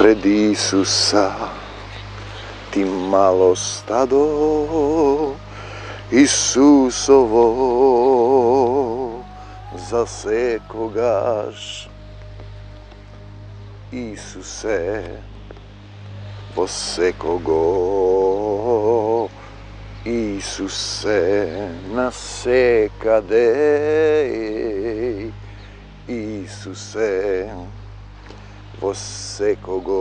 пред Исуса, ти мало стадо Исусово, за секогаш. Исусе, во секого, Исусе, насекаде, Исусе, во секого.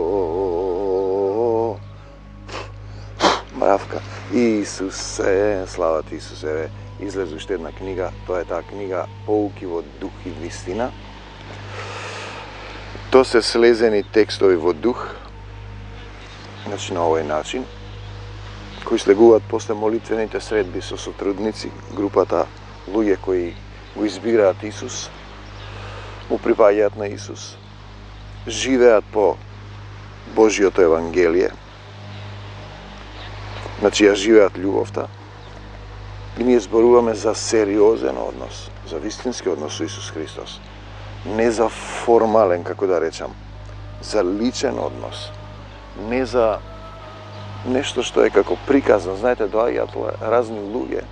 Мравка. Исусе, слава ти Исусе. Излезе уште една книга, тоа е таа книга Поуки во дух и вистина. Тоа се слезени текстови во дух, значи на овој начин, кои слегуваат после молитвените средби со сотрудници, групата луѓе кои го избираат Исус, му припаѓаат на Исус, живеат по Божиото Евангелие, значи ја живеат љубовта, и ние зборуваме за сериозен однос, за вистински однос со Исус Христос. Не за формален, како да речам, за личен однос, не за нешто што е како приказно. Знаете, доаѓаат разни луѓе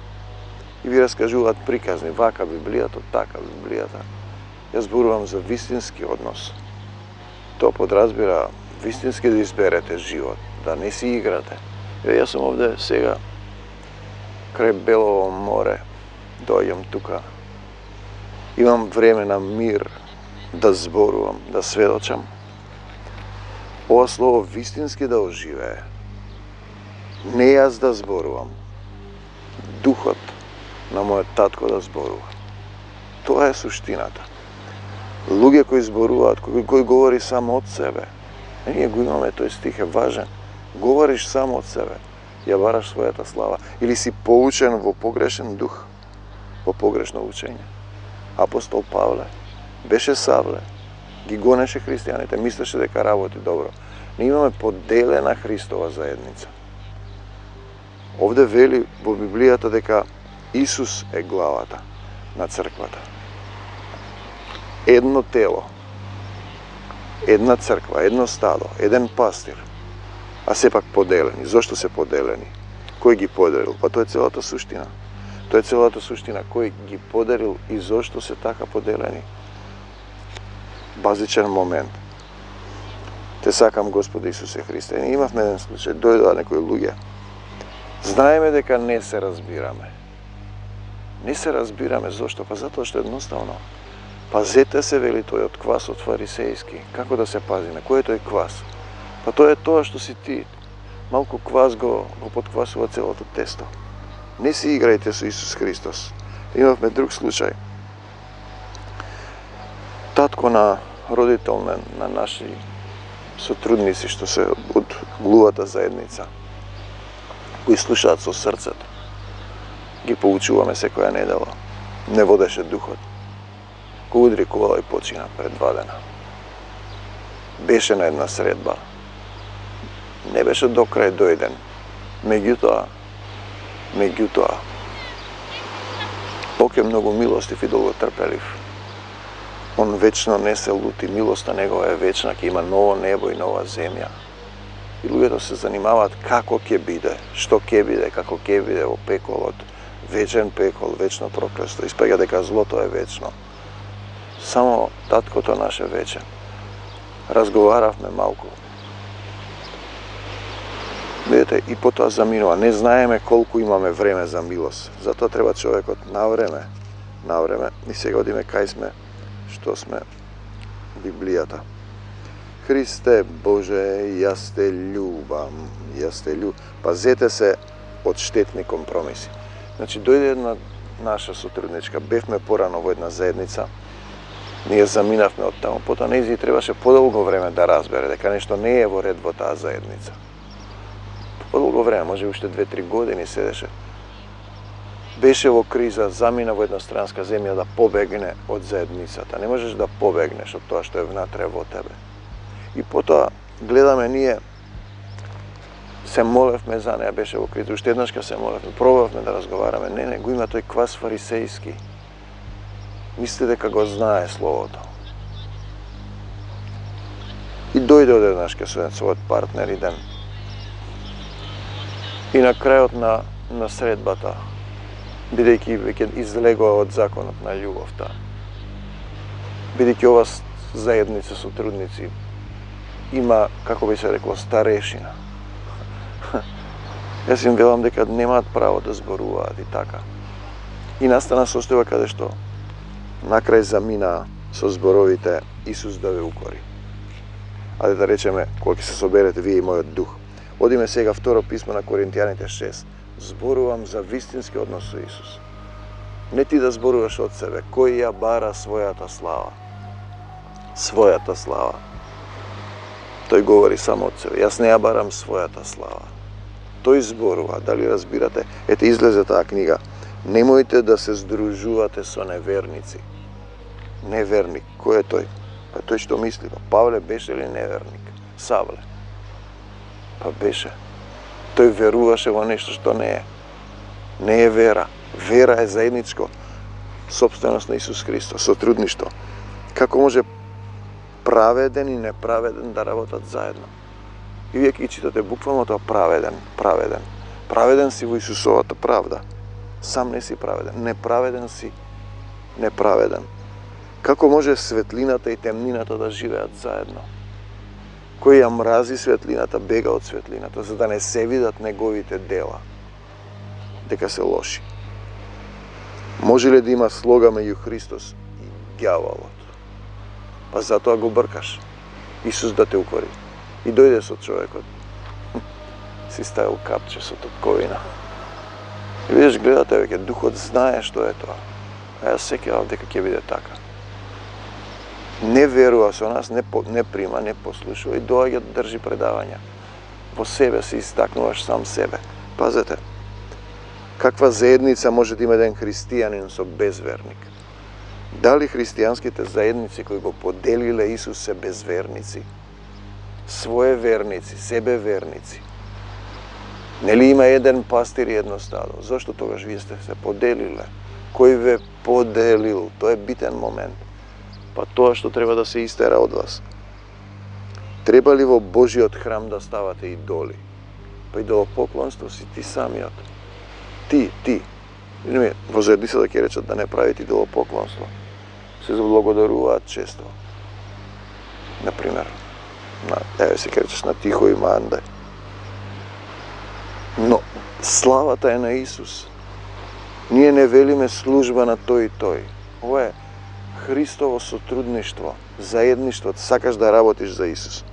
и ви раскажуваат приказни, вака Библијата, така Библијата. Јас зборувам за вистински однос. Тоа подразбира вистински да изберете живот, да не си играте. Јас сум овде сега крај Белово море, доаѓам тука. Имам време на мир да зборувам, да сведочам. Ова слово вистински да оживее. Не јас да зборувам, духот на мојот татко да зборува. Тоа е суштината. Луѓе кои зборуваат, кои говори само од себе. Ние го имаме, тој стих е важен. Говориш само од себе, ја бараш својата слава. Или си поучен во погрешен дух, во погрешно учење. Апостол Павле беше Савле, ги гонеше христијаните, мислеше дека работи добро. Ние имаме поделена Христова заедница. Овде вели во Библијата дека Исус е главата на црквата. Едно тело, една црква, едно стадо, еден пастир, а сепак поделени. Зошто се поделени? Кој ги поделил? Па тоа е целата суштина. Тоа е целата суштина. Кој ги подарил и зошто се така поделени? Базичен момент. Те сакам, Господи Исусе Христе. Ние имавме еден случај, дојдоа некои луѓе. Знаеме дека не се разбираме. Не се разбираме, зошто? Па затоа што едноставно. Пазете се, вели тој, од квасот фарисејски. Како да се пазиме? Кој е тој квас? Па тоа е тоа што си ти. Малку квас го подквасува целото тесто. Не си играјте со Исус Христос. Имавме друг случај. Татко на родител на наши сотрудници што се од глувата заедница, кои слушаат со срцето. Ги поучуваме секоја недела. Не водеше духот. Го удри кола и почина пред 2 дена. Беше на една средба. Не беше до крај дојден. Меѓутоа, Бог е многу милостив и долготрпелив. Он вечно не се лути, милоста негова е вечна, ќе има ново небо и нова земја. И луѓето се занимаваат како ќе биде, што ќе биде, како ќе биде во пеколот, вечен пекол, вечно проклество. Испега дека злото е вечно. Само таткото наше вечен. Разговаравме малку. Видите, и потоа заминува. Не знаеме колку имаме време за милост. Затоа треба човекот на време, и сега одиме кај сме, што сме Библијата. Христе Боже, јас те љубам, Пазете се од штетни компромиси. Значи, дојде една наша сотрудничка, бевме порано во една заедница, ние заминавме од таму, потоа нејзи требаше подолго време да разбере дека нешто не е во ред во таа заедница. Подолго време, може уште 2-3 години седеше. Беше во криза, замина во една странска земја да побегне од заедницата. Не можеш да побегнеш од тоа што е внатре во тебе. И потоа гледаме ние, се молевме за неја, беше во криза, уште еднашка се молевме, пробавме да разговараме. Не, го има тој квас фарисејски. Мисли дека го знае Словото. И дојде одеднаш ке својот партнер иден. И на крајот на средбата, бидејќи веќе излегува од законот на љубовта, бидејќи ова заедница со трудници има, како би се рекло, старешина. Јас им велам дека немаат право да зборуваат и така. И настана состојба каде што накрај замина со зборовите Исус да ве укори. Аде да речеме, кога ќе се соберете вие и мојот дух. Одиме сега второ писмо на Коринтијаните 6. Зборувам за вистински однос со Исус. Не ти да зборуваш од себе, кој ја бара својата слава. Својата слава. Тој говори само од себе. Јас не ја барам својата слава. Тој зборува, дали разбирате? Ете, излезе таа книга. Немојте да се здружувате со неверници. Неверник, кој е тој? Па тој што мисли, Павле беше ли неверник? Савле. Па беше. Тој веруваше во нешто што не е. Не е вера. Вера е заедничко сопственост на Исус Христос, сотрудништво. Како може праведен и неправеден да работат заедно? И вие ќе читате буквално тоа праведен. Праведен си во Исусовата правда. Сам не си праведен. Неправеден си неправеден. Како може светлината и темнината да живеат заедно? Кој ја мрази светлината, бега од светлината, за да не се видат неговите дела, дека се лоши. Може ли да има слога меѓу Христос и ѓаволот? Па затоа го бркаш. Исус да те укори. И дојде со човекот. Си ставил капче со топковина. И видиш, гледате, веќе духот знае што е тоа. А јас сеќавам дека ќе биде така. Не верува со нас, не прима, не послушува и доаѓа да држи предавања. Во себе си истакнуваш сам себе. Пазете, каква заедница може да има еден христијанин со безверник? Дали христијанските заедници кои го поделиле Исус се безверници? Своје верници, себе верници. Нели има еден пастир и едно стадо? Зошто тогаш вие сте се поделиле? Кој ве поделил? Тоа е битен момент. Па тоа што треба да се истера од вас. Треба ли во Божиот храм да ставате идоли? Па идолопоклонство си ти самиот. Ти. Во заедницата ќе речат да не правите идолопоклонство. Се заблагодаруваат често. Например, се ќе речеш на Тихо и Манде. Но славата е на Исус. Ние не велиме служба на тој и тој. Ова е Христово сотрудништво, заедништво, сакаш да работиш за Исус.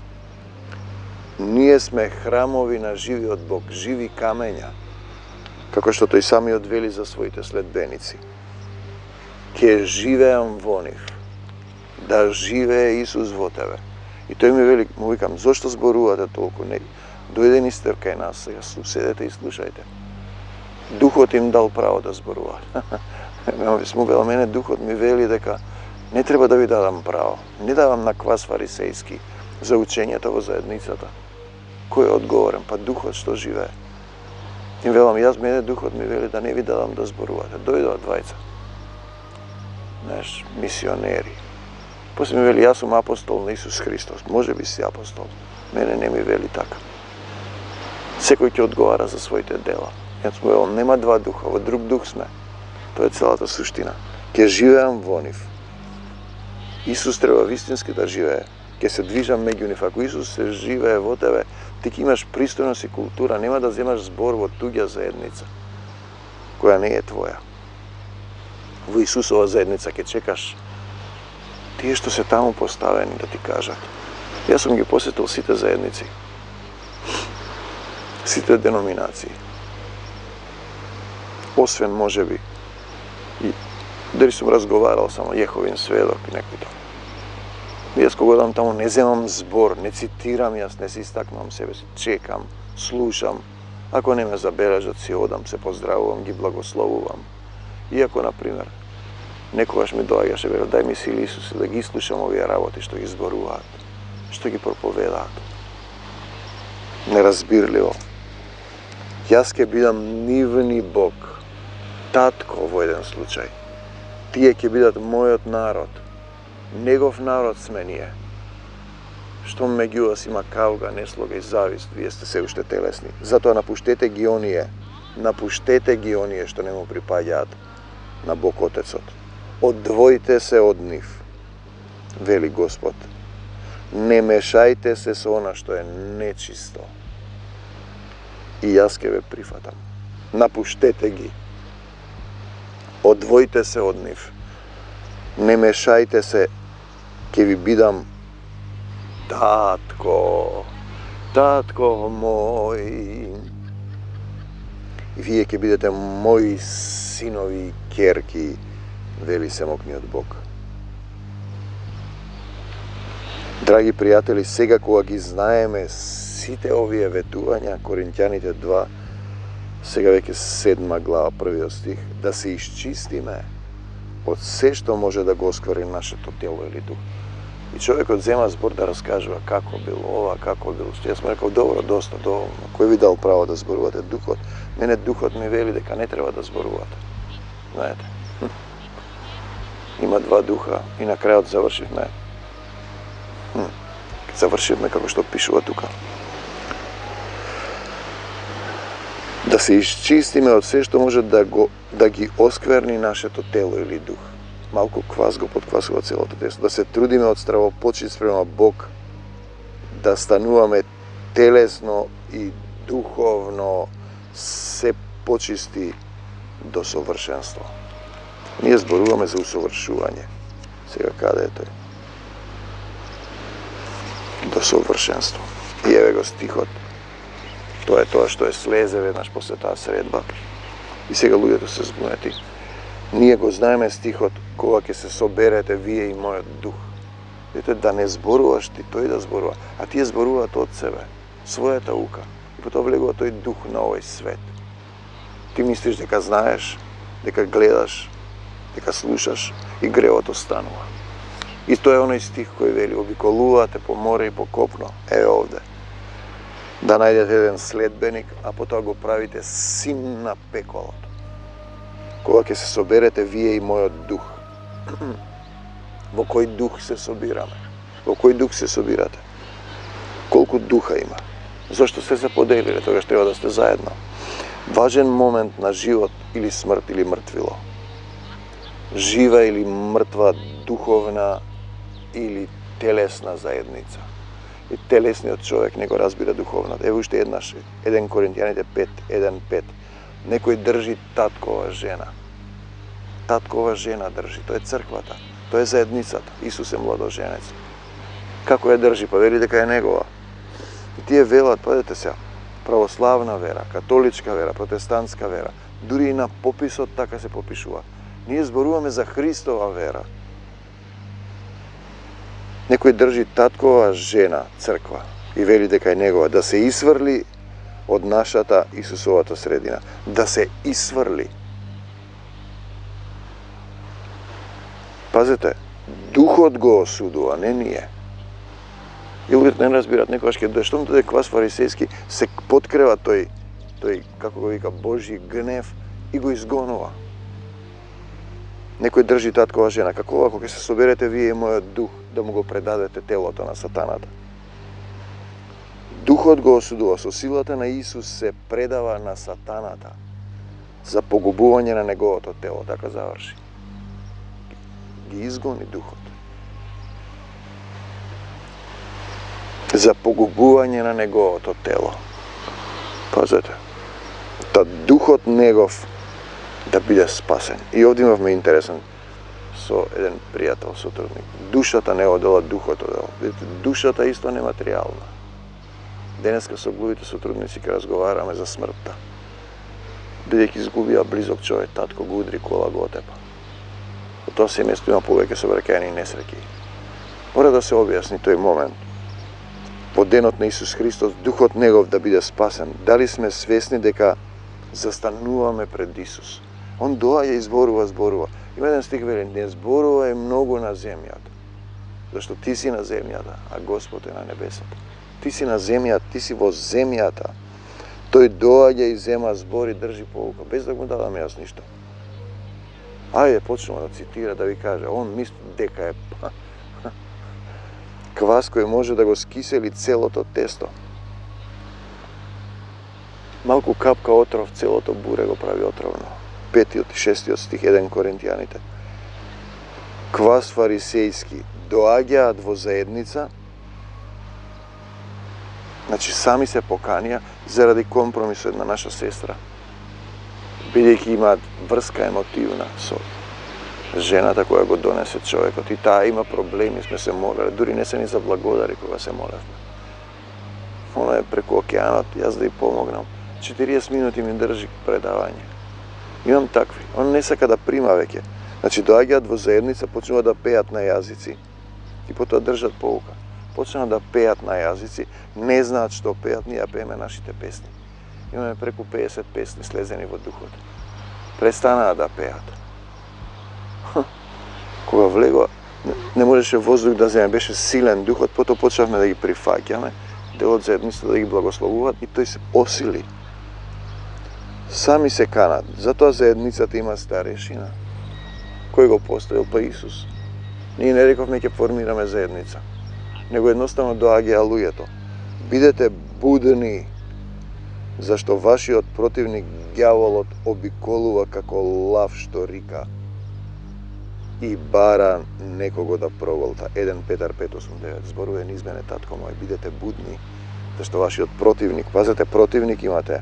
Ние сме храмови на живиот Бог, живи камења, како што тој самиот вели за своите следбеници. Ке живеам во нив, да живее Исус во тебе. И тој ми вели, му викам, зошто зборувате толку? Не, дојде ни стер кај нас, сега седете и слушајте. Духот им дал право да зборуваат. Мене Духот ми вели дека не треба да ви дадам право. Не давам на квас фарисејски за учењето во заедницата. Кој е одговорен? Па Духот што живее. И велам, мене Духот ми вели да не ви дадам да зборувате. Дојдоа двајца. Знаеш, мисионери. После ми вели, јас сум апостол на Исус Христос. Може би си апостол. Мене не ми вели така. Секој ќе одговара за своите дела. Јас му велам, нема два духа, во друг дух сме. Тоа е целата суштина. Ке живеам во нив. Исус треба вистински да живее. Ке се движам меѓу нив. Ако Исус се живее во тебе, ти ќе имаш пристојност и култура. Нема да земаш збор во туѓа заедница, која не е твоја. Во Исусова заедница ќе чекаш тие што се таму поставени да ти кажат. Јас сум ги посетил сите заедници. Сите деноминации. Освен, можеби, и дали сум разговарал само Јеховин сведок и некој тоа. Јас кога одам таму не земам збор, не цитирам, јас не се истакнувам себе си, чекам, слушам. Ако не ме забележат, си одам, се поздравувам, ги благословувам. Иако, например, некогаш ми доаѓаше, велел, дај ми сили Исусе да ги слушам овие работи што ги зборуваат, што ги проповедаат. Неразбирливо. Јас ќе бидам нивни Бог, татко во еден случај. Тие ќе бидат мојот народ. Негов народ сме ние. Што меѓу вас има кавга, неслога и завист, вие сте се уште телесни. Затоа напуштете ги оние што не му припаѓаат на Бог Отецот. Одвојте се од нив, вели Господ. Не мешајте се со она што е нечисто. И јас ќе ве прифатам. Напуштете ги. Одвојте се од нив. Не мешајте се, ќе ви бидам татко, татко мој. И вие ќе бидете мои синови и керки, вели Семокниот Бог. Драги пријатели, сега кога ги знаеме сите овие ветувања, Коринќаните 2, сега веќе 7 глава, 1 стих, да се исчистиме од се што може да го осквари нашето тело или дух. И човекот зема збор да раскажува како било ова, како било што. Јас му реков, добро, доста, доволно. Кој ви дал право да зборувате? Духот. Мене духот ми вели дека не треба да зборувате. Знаете. Има два духа и на крајот завршивме. Завршивме како што пишува тука. Да се исчистиме од се што може да ги оскверни нашето тело или дух. Малку квас го подквасува целото тесто. Да се трудиме од стравопочит спрема Бог, да стануваме телесно и духовно се почисти до совршенство. Ние зборуваме за усовршување. Сега каде е тој? До совршенство. И еве го стихот. Тоа е тоа што е слезе веднаш после таа средба. И сега луѓето се збунети. Ние го знаеме стихот, кога ќе се соберете вие и мојот дух. Ете, да не зборуваш ти, тој да зборува. А тие зборуваат од себе, својата ука. И потоа влегува тој дух на овој свет. Ти мислиш дека знаеш, дека гледаш, дека слушаш и гревот останува. И тоа е оној стих кој вели, обиколувате по море и по копно, еве овде. Да најдете еден следбеник, а потоа го правите син на пеколото. Кога ќе се соберете вие и мојот дух. Во кој дух се собираме? Во кој дух се собирате? Колку духа има? Зошто се поделиле? Тогаш треба да сте заедно. Важен момент на живот или смрт или мртвило. Жива или мртва духовна или телесна заедница. И телесниот човек не го разбира духовната. Ево уште еднаш, 1 Коринќаните 5:1-5. Некој држи таткова жена. Таткова жена држи, тоа е црквата, тоа е заедницата. Исус е младоженец. Како ја држи? Па вели дека е негова. И тие велат, падете сега, православна вера, католичка вера, протестантска вера. Дури и на пописот така се попишува. Ние зборуваме за Христова вера. Некој држи таткова жена, црква, и вели дека е негова, да се исврли од нашата Исусовата средина. Да се исврли. Пазете, духот го осудува, не ние. И луѓето не разбират, некогаш ќе дойде, штом дојде квас фарисејски, се подкрева тој, како го вика, Божји гнев и го изгонува. Некој држи таткова жена, како ако ќе се соберете вие и мојот дух, да му го предадете телото на сатаната. Духот го осудува, со силата на Исус се предава на сатаната за погубување на неговото тело, така заврши. Ги изгони духот. За погубување на неговото тело. Пазете. Та духот негов да биде спасен. И овде имавме интересен со еден пријател, сотрудник. Душата не одела, духот одела. Видите, душата исто нематеријална. Денеска со глувите сотрудници ке разговараме за смртта. Бидејќи изгубија близок човек, татко го удри, кола го отепа. Во тоа семејство има повеќе собракајни и несреќи. Мора да се објасни тој момент. Во денот на Исус Христос, духот негов да биде спасен. Дали сме свесни дека застануваме пред Исус? Он доаѓа и зборува. Има еден стих вели, не зборувај многу на земјата. Зашто ти си на земјата, а Господ е на небесата. Ти си на земјата, ти си во земјата. Тој доаѓа и зема збори, држи поука, без да го дадам јас ништо. Ајде, почнемо да цитира, да ви каже, он мисли дека е... Квас кој може да го скисели целото тесто. Малку капка отров, целото буре го прави отровно. 5 и 6 стих 1 Коринтијаните. Квас фарисејски доаѓаат во заедница, значи сами се поканија заради компромис со една наша сестра, бидејќи имаат врска емотивна со жената која го донесе човекот и таа има проблеми, сме се молеле, дури не се ни заблагодари кога се молевме. Оно е преку океанот, јас да ја помогнам. 40 минути ми држи предавање. Имам такви. Он не сака да прима веќе. Значи доаѓаат во заедница, почнуваат да пеат на јазици и потоа држат поука. Почнуваат да пеат на јазици, не знаат што пеат, ние пееме нашите песни. Имаме преку 50 песни слезени во духот. Престанаа да пеат. Кога влегува, не можеше воздух да земе, беше силен духот, потоа почнавме да ги прифаќаме, дел од заедницата да ги благословуваат и тој се осили. Сами се канат, затоа заедницата има старешина. Кој го поставил? Па Исус. Ние не рековме ќе формираме заедница, него едноставно доаѓаа луѓето. Бидете будни, зашто вашиот противник ѓаволот обиколува како лав што рика и бара некого да проголта. 1 Петар 5:8-9 зборува низмене татко мој, бидете будни, зашто вашиот противник, пазете, противник имате,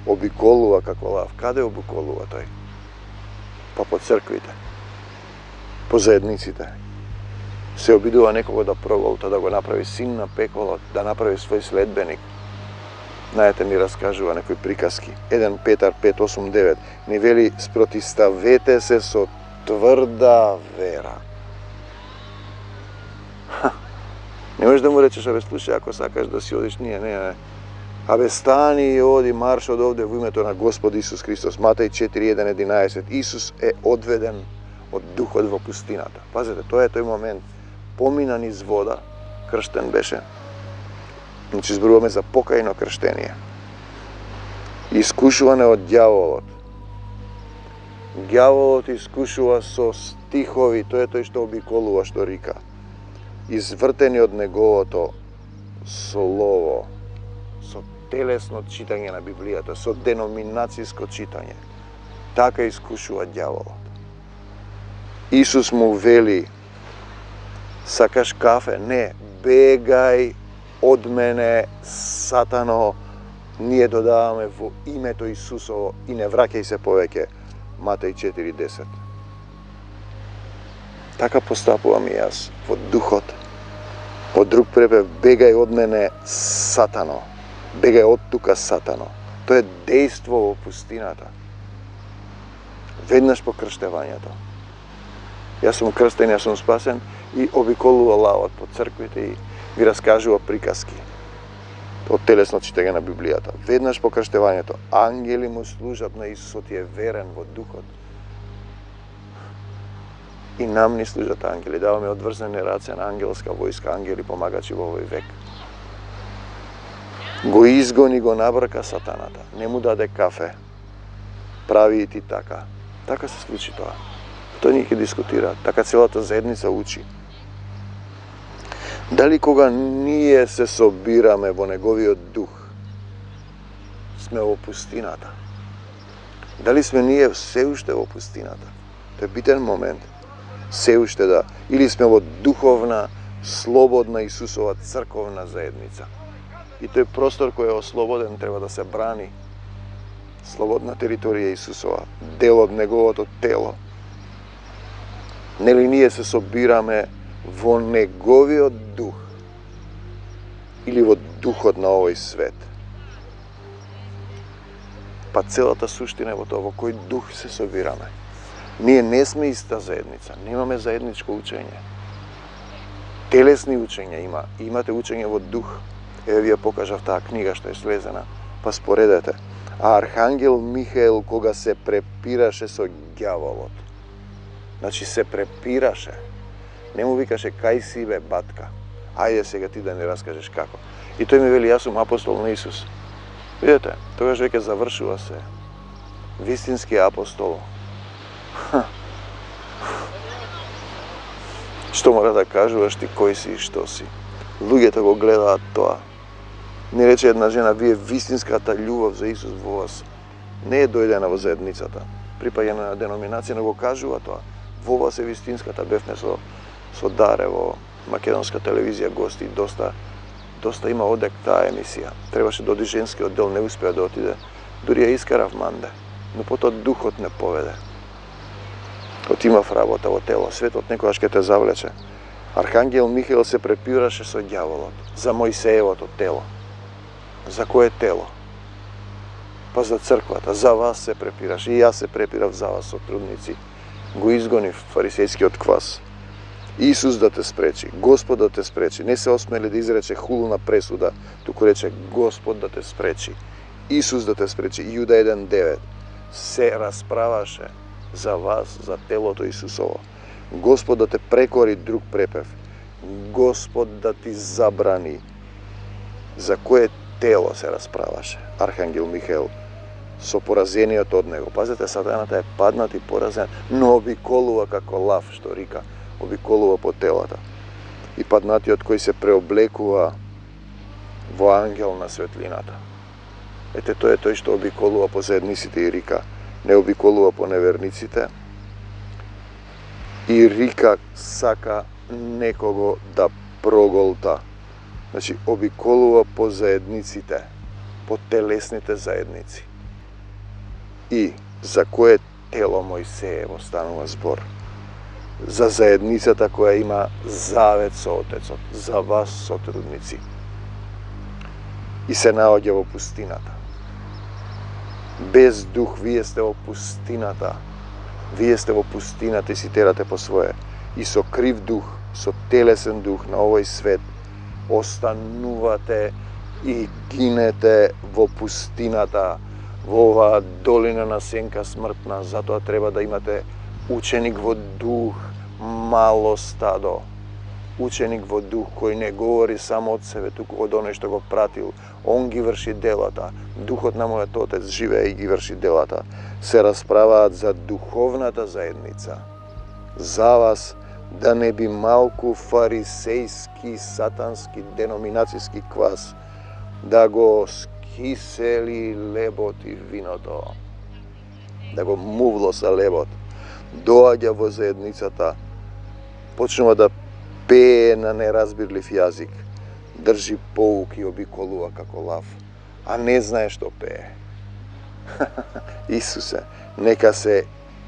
обиколува како лав. Каде обиколува тој? Па по црквите, по заедниците. Се обидува некого да проголта, да го направи син на пеколот, да направи свој следбеник. Знаете, ни раскажува некои приказки. 1 Петар 5:8-9 ни вели спротиставете се со тврда вера. Не можеш да му речеш, абе слушај, ако сакаш да си одиш, не. Абе стани и оди, марш од овде во името на Господ Исус Христос. Матеј 4:1-11. Исус е одведен од духот во пустината. Пазете, тоа е тој момент. Помина низ вода, крштен беше. Значи зборуваме за покајно крштение. Искушуване од ѓаволот. Ѓаволот искушува со стихови, тоа е тој што обиколува, што рика. Извртени од неговото слово, со телесно читање на Библијата, со деноминациско читање. Така искушува ѓаволот. Исус му вели, сакаш кафе? Не, бегај од мене, Сатано, ние додаваме во името Исусово и не враќај се повеќе. Матеј 4:10. Така постапувам и јас во духот. По друг препев, бегај од мене, Сатано. Бегај од тука, Сатано. Тоа е дејство во пустината. Веднаш по крштевањето. Јас сум крстен, јас сум спасен и обиколува лавот по црквите и ви раскажува приказки од телесно читање на Библијата. Веднаш по крштевањето, ангели му служат на Исусот и е верен во духот. И нам ни служат ангели. Даваме одврзани раце на ангелска војска, ангели помагачи во овој век. Го изгони, го набрка сатаната. Не му даде кафе. Прави и ти така. Така се случи тоа. Тој ни ќе дискутира. Така целата заедница учи. Дали кога ние се собираме во неговиот дух, сме во пустината? Дали сме ние се уште во пустината? Тоа е битен момент. Се уште да. Или сме во духовна, слободна Исусова црковна заедница. И тој простор кој е ослободен треба да се брани. Слободна територија Исусова, дел од неговото тело. Нели ние се собираме во неговиот дух или во духот на овој свет? Па целата суштина е во тоа, во кој дух се собираме. Ние не сме иста заедница, немаме заедничко учење. Телесни учења има, имате учење во дух. Еве ви ја покажав таа книга што е слезена, па споредете. А Архангел Михаел кога се препираше со ѓаволот, значи се препираше, не му викаше кај си бе батка, ајде сега ти да ни раскажеш како. И тој ми вели, јас сум апостол на Исус. Видете, тогаш веќе завршува се. Вистински апостол. Што мора да кажуваш ти, кој си и што си. Луѓето го гледаат тоа. Ни рече една жена, вие вистинската љубов за Исус во вас не е дојдена во заедницата. Припаѓа на деноминација, но го кажува тоа. Во вас е вистинската. Бевме со Даре во македонска телевизија гости, доста има одек таа емисија. Требаше да оди женскиот дел, не успеа да отиде. Дури ја искарав манде, но потоа духот не поведе. Отимав работа во тело, светот некогаш ќе те завлече. Архангел Михаил се препираше со ѓаволот за Мојсеевото тело. За кое тело? Па за црквата, за вас се препираш. И јас се препирав за вас, сотрудници. Го изгонив фарисејскиот квас. Исус да те спречи, Господ да те спречи. Не се осмели да изрече хулна пресуда, туку рече Господ да те спречи. Исус да те спречи. Јуда 1:9 се расправаше за вас, за телото Исусово. Господ да те прекори друг препев. Господ да ти забрани. За кое тело се расправаше Архангел Михаил со поразениот од него. Пазете, сатаната е паднат и поразен, но обиколува како лав, што рика, обиколува по телата. И паднатиот кој се преоблекува во ангел на светлината. Ете, тој е тој што обиколува по заедниците и рика, не обиколува по неверниците. И рика сака некого да проголта. Значи, обиколува по заедниците, по телесните заедници. И за кое тело Мојсеево станува збор? За заедницата која има завет со Отецот, за вас, сотрудници. И се наоѓа во пустината. Без дух, вие сте во пустината. Вие сте во пустината и си терате по свое. И со крив дух, со телесен дух на овој свет, останувате и гинете во пустината, во оваа долина на сенка смртна. Затоа треба да имате ученик во дух, мало стадо. Ученик во дух кој не говори само од себе, туку од оној што го пратил. Он ги врши делата. Духот на мојот Отец живее и ги врши делата. Се расправаат за духовната заедница. За вас, да не би малку фарисејски, сатански, деноминацијски квас да го скисели лебот и виното, да го мувлоса лебот, доаѓа во заедницата, почнува да пее на неразбирлив јазик, држи поуки и обиколува како лав, а не знае што пее. Исусе, нека се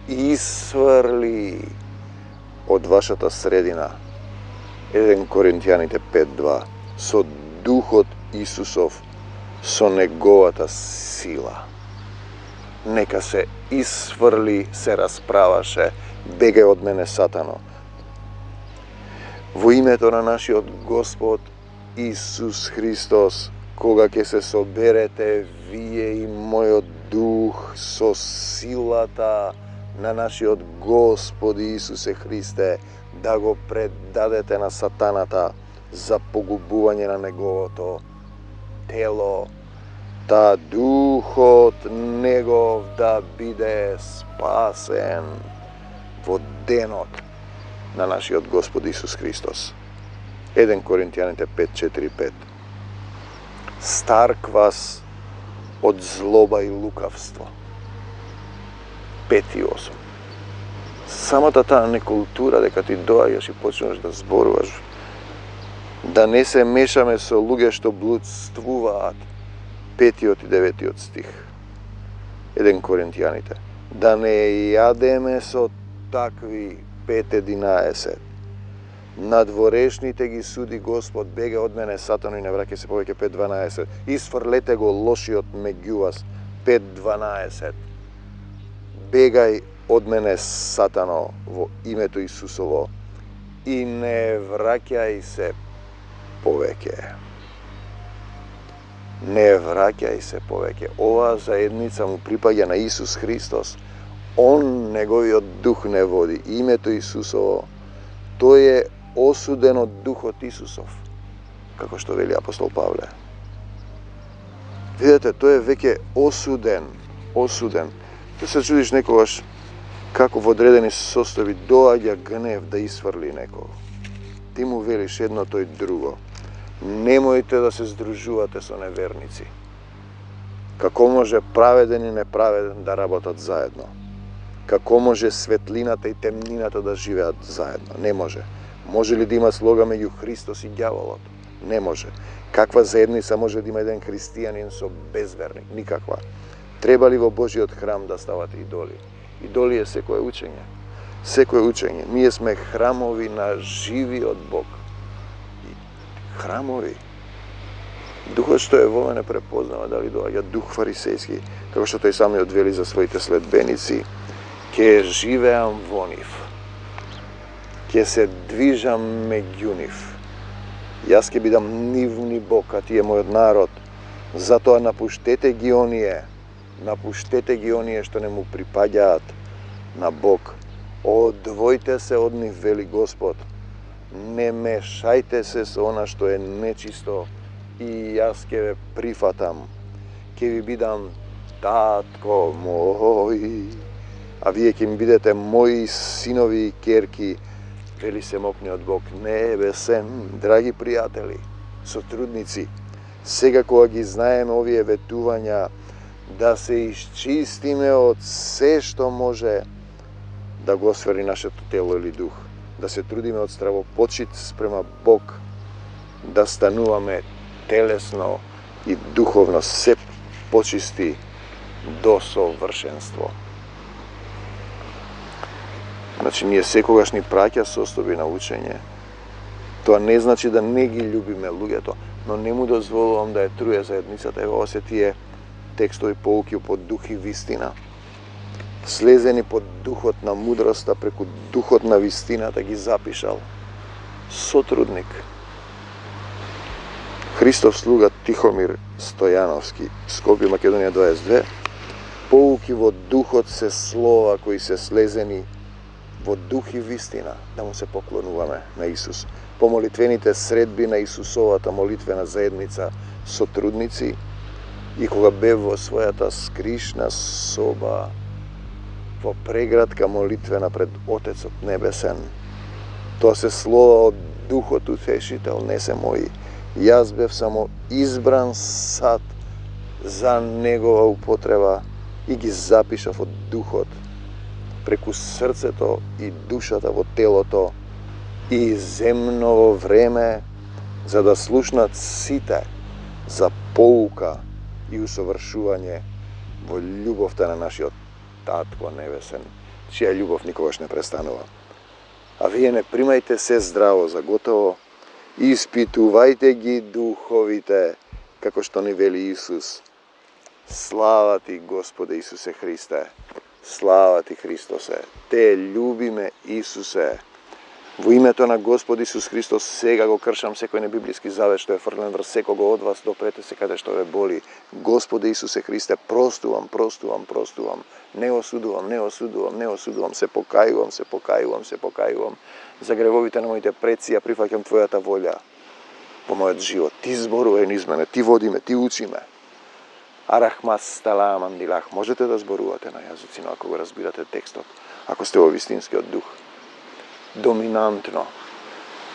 исврли од вашата средина. 1 Коринтијаните 5:2 со Духот Исусов, со неговата сила. Нека се исврли, се расправаше, бегај од мене, сатано. Во името на нашиот Господ Исус Христос, кога ќе се соберете вие и мојот дух со силата на нашиот Господ Исусе Христе, да го предадете на сатаната за погубување на неговото тело, та духот негов да биде спасен во денот на нашиот Господ Исус Христос. 1 Коринтијаните 5:4-5. Стар квас од злоба и лукавство. 5:8. Самата таа некултура дека ти доаѓаш и почнеш да зборуваш, да не се мешаме со луѓе што блудствуваат. 5 и 9 стих. 1 Коринтијаните. Да не јадеме со такви. 5:11. Надворешните ги суди Господ, бега од мене, сатано, и не враќај се повеќе. 5:12. Исфрлете го лошиот меѓу вас. 5:12. Бегај од мене, сатано, во името Исусово, и не враќај се повеќе. Не враќај се повеќе. Оваа заедница му припаѓа на Исус Христос. Он, неговиот дух не води. Името Исусово, тој е осуден од духот Исусов, како што вели апостол Павле. Видете, тој е веќе осуден. Ти се чудиш некогаш како во одредени состојби доаѓа гнев да исфрли некого. Ти му велиш едно, тој друго. Немојте да се здружувате со неверници. Како може праведен и неправеден да работат заедно? Како може светлината и темнината да живеат заедно? Не може. Може ли да има слога меѓу Христос и ѓаволот? Не може. Каква заедница може да има еден христијанин со безверник? Никаква. Треба ли во Божиот храм да стават идоли? Идоли е секое учење. Секое учење. Ние сме храмови на живиот Бог. Храмови. Духот што е во мене препознава дали доаѓа дух фарисејски, како што тој самиот вели за своите следбеници, ќе живеам во нив, ќе се движам меѓу нив. Јас ќе бидам нивни Бог, а тие мојот народ. Затоа напуштете ги оние што не му припаѓаат на Бог. Одвојте се од нив, вели Господ. Не мешајте се со она што е нечисто и јас ќе ве прифатам. Ќе ви бидам татко мој, а вие ќе ми бидете мои синови и керки, вели семокниот Бог небесен. Драги пријатели, сотрудници, сега кога ги знаеме овие ветувања, да се исчистиме од се што може да го освери нашето тело или дух, да се трудиме од стравопочит спрема Бог, да стануваме телесно и духовно се почисти до совршенство. Значи, ние секогаш ни праќа состојби на учење. Тоа не значи да не ги љубиме луѓето, но не му дозволувам да ја труе заедницата. Ево, ова се тие текстови поуки под дух и вистина. Слезени под духот на мудроста, преку духот на вистината ги запишал. Сотрудник. Христов слуга Тихомир Стојановски, Скопје, Македонија 22. Поуки во духот се слова кои се слезени во дух и вистина, да му се поклонуваме на Исус. По молитвените средби на Исусовата молитвена заедница сотрудници и кога бев во својата скришна соба, во преградка молитвена пред Отецот Небесен, тоа се слова од Духот Утешител, не се мои. Јас бев само избран сад за Негова употреба и ги запишав од Духот преку срцето и душата во телото и земново време, за да слушнат сите за поука и усовршување во љубовта на нашиот Татко Небесен, чија љубов никогаш не престанува. А вие не примајте се здраво за готово, испитувајте ги духовите, како што ни вели Исус. Слава ти, Господе Исусе Христе! Слава ти, Христосе! Те љубиме, Исусе! Во името на Господ Исус Христос сега го кршам секој небиблиски завет што е фрлен врз секого од вас, допрете се каде што ве боли. Господе Исусе Христе, простувам. Не осудувам, се покајувам. За гревовите на моите предци ја прифаќам Твојата волја во мојот живот. Ти зборувај низ мене, ти водиме, ти учиме. Арахмас сталам андилах. Можете да зборувате на јазици, но ако го разбирате текстот, ако сте во вистинскиот дух. Доминантно.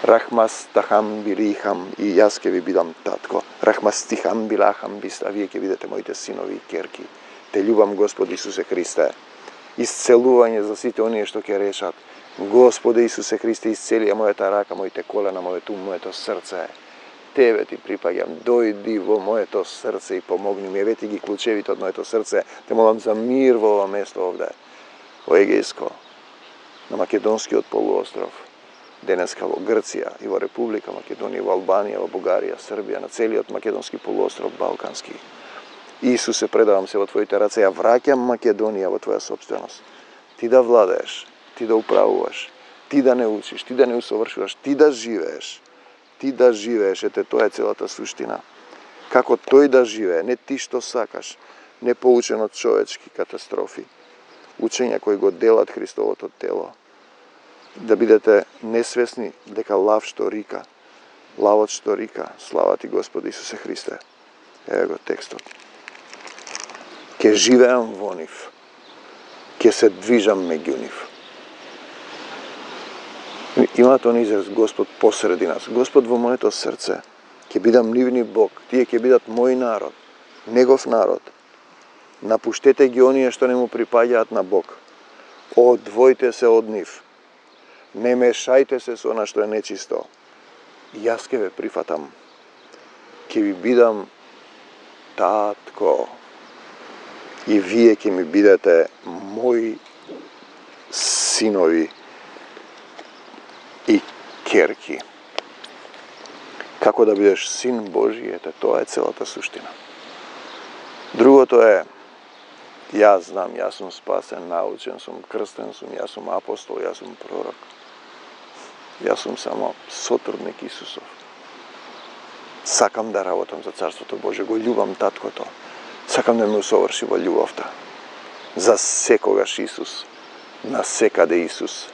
Рахмас тахам билихам и јас ќе ви бидам татко. Рахмас тихам билахам бист, а вие ќе бидете моите синови и керки. Те љубам, Господи Исусе Христе. Исцелување за сите оние што ќе решат. Господе Исусе Христе, исцели мојата рака, моите колена, моето ум, моето срце. Тебе ти припаѓам, дојди во моето срце и помогни ми. Евети ги клучевите од моето срце. Те молам за мир во ова место овде. Во Егејско, на Македонскиот полуостров, денеска во Грција и во Република Македонија, во Албанија, во Бугарија, Србија, на целиот Македонски полуостров, Балкански. Исусе, предавам се во Твоите раце, ја враќам Македонија во Твоја собственост. Ти да владееш, ти да управуваш, ти да не учиш, ти да не усовршуваш, ти да живееш. Ти да живееш, ете тоа е целата суштина. Како тој да живее, не ти што сакаш, не поучен од човечки катастрофи. Учења кои го делат Христовото тело. Да бидете несвесни дека лав што рика, лавот што рика, слава ти Господи Исусе Христе. Еве го текстот. Ке живеам во нив, ке се движам меѓу нив. Има тоа израз Господ посреди нас, Господ во моето срце. Ќе бидам нивни Бог, тие ќе бидат мој народ, негов народ. Напуштете ги оние што не му припаѓаат на Бог. Одвојте се од нив. Не мешајте се со она што е нечисто. Јас ќе ве прифатам. Ќе ви бидам татко. И вие ќе ми бидете мои синови и керки. Како да бидеш син Божи, ете, тоа е целата суштина. Другото е, јас знам, јас сум спасен, научен сум, крстен сум, јас сум апостол, јас сум пророк. Јас сум само сотрудник Исусов. Сакам да работам за Царството Божие, го љубам таткото. Сакам да ме усоврши во љубовта. За секогаш Исус, на секаде Исус,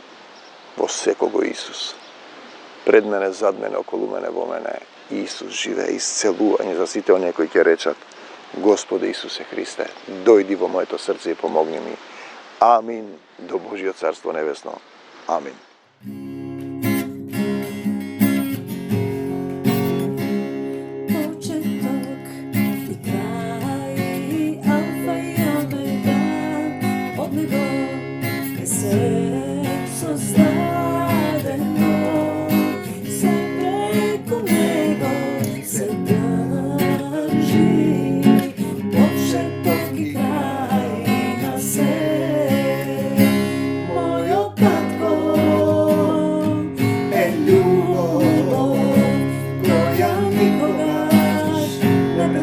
во секого Исус. Пред мене, зад мене, околу мене, во мене, Исус живее, исцелување за сите оние кои ќе речат: Господе Исусе Христе, дојди во моето срце и помогни ми. Амин, до Божјо Царство Небесно. Амин.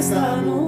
Стану